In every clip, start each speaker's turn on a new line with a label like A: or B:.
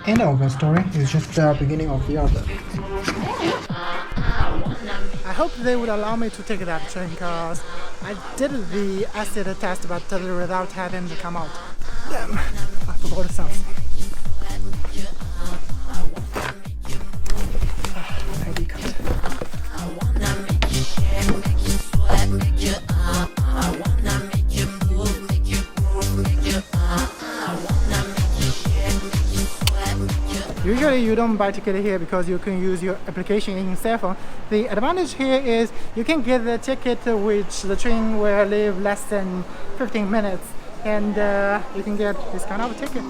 A: End of the story is just the beginning of the other. I hope they would allow me to take that train because I did the acid test but the result hadn't come out. Damn, I forgot something. ID card. Usually you don't buy ticket here because you can use your application in cell phone. The advantage here is you can get the ticket which the train will leave less than 15 minutes and you can get this kind of ticket.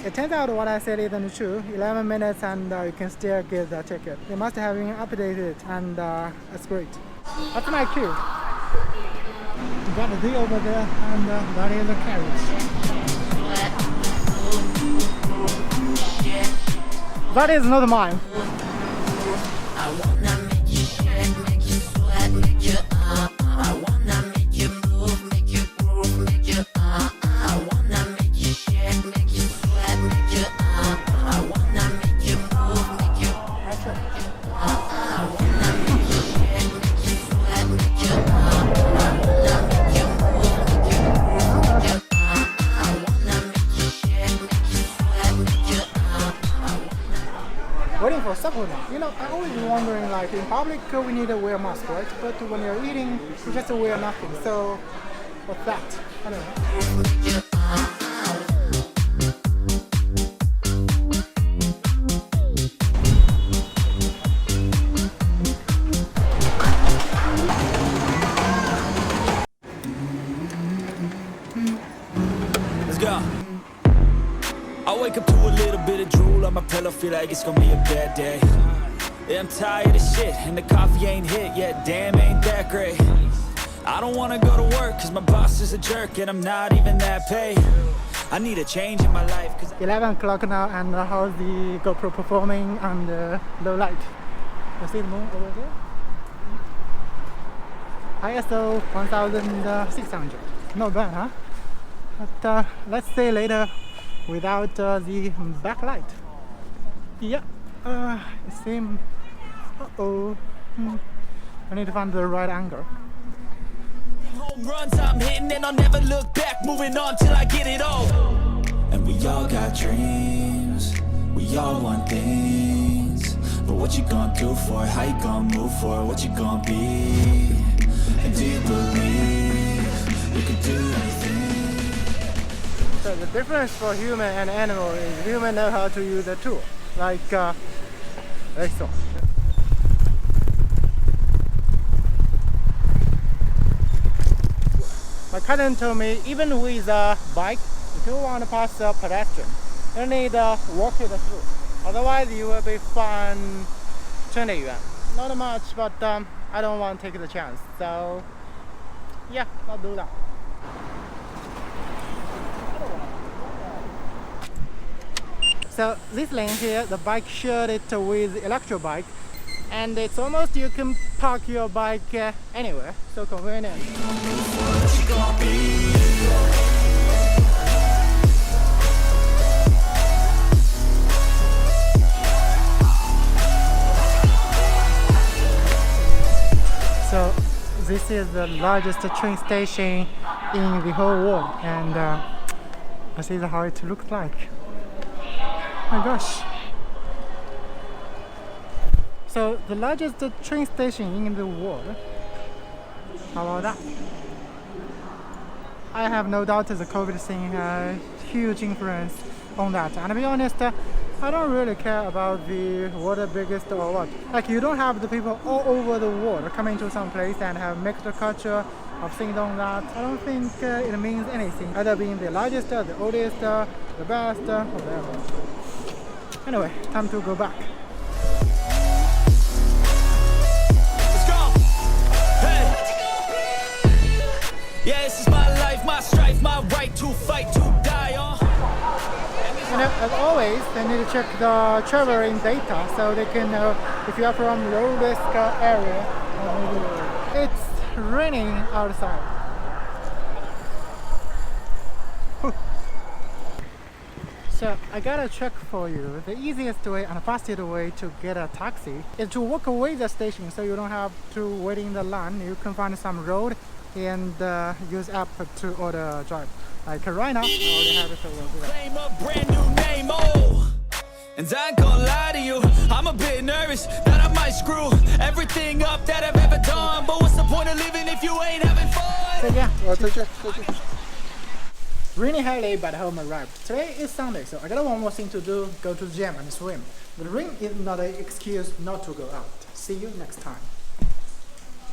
A: It turns out what I said isn't true. 11 minutes and you can still get the ticket. They must have been updated and that's great. That's my queue. You got the D over there and that is the carriage. That is not mine. Waiting for supper now. You know, I always wondering like in public we need to wear a mask, right? But when you're eating, you just wear nothing. So what's that? I don't know.
B: Let's go. I wake up to a little bit of drool on my pillow, feel like it's gonna be a bad day. Yeah, I'm tired of shit, and the coffee ain't hit yet, damn, ain't that great. I don't wanna go to work, cause my boss is a jerk, and I'm not even that paid. I need a change in my life, cause
A: 11 o'clock now, and how's the GoPro performing on the low light? You see the moon over there? ISO 1600. Not bad, huh? But let's see later without the backlight. Yeah, it seems. I need to find the right angle.
B: home runs I'm hitting and I'll never look back, moving on till I get it all. And we all got dreams, we all want things, but what you gonna do for it? How you gonna move for it? What you gonna be? And do you believe you can do anything?
A: So the difference for human and animal is human know how to use a tool, like this one. My cousin told me even with a bike, if you want to pass a pedestrian, you need to walk it through. Otherwise you will be fined 20 yuan. Not much, but I don't want to take the chance. So yeah, I'll do that. So this lane here, the bike shared it with electric bike, and it's almost you can park your bike anywhere. So convenient. So this is the largest train station in the whole world, and this is how it looks like. Oh my gosh. So the largest train station in the world. How about that? I have no doubt the COVID thing has huge influence on that. And to be honest, I don't really care about the world biggest or what. Like you don't have the people all over the world coming to some place and have mixed culture of things on that. I don't think it means anything. Either being the largest, the oldest, the best, or whatever. Anyway, time to go back.
B: Let's go! Hey! Yeah, this is my life, my strife, my right to fight, to die on.
A: And And as always, they need to check the traveling data so they can know if you are from low risk area or maybe low. It's raining outside. Whew. So I got a trick for you. The easiest way and fastest way to get a taxi is to walk away the station so you don't have to wait in the line. You can find some road and use app to order drive. Like right now, I already have it, so we'll do that.
B: Claim a brand new name, oh. And I ain't gonna lie to you, I'm a bit nervous that I might screw everything up that I've ever done. But what's the point of living if you ain't having fun?
A: 再见。
C: 再见。
A: Raining heavily, but home arrived. Today is Sunday, so I got one more thing to do, go to the gym and swim. But rain is not an excuse not to go out. See you next time.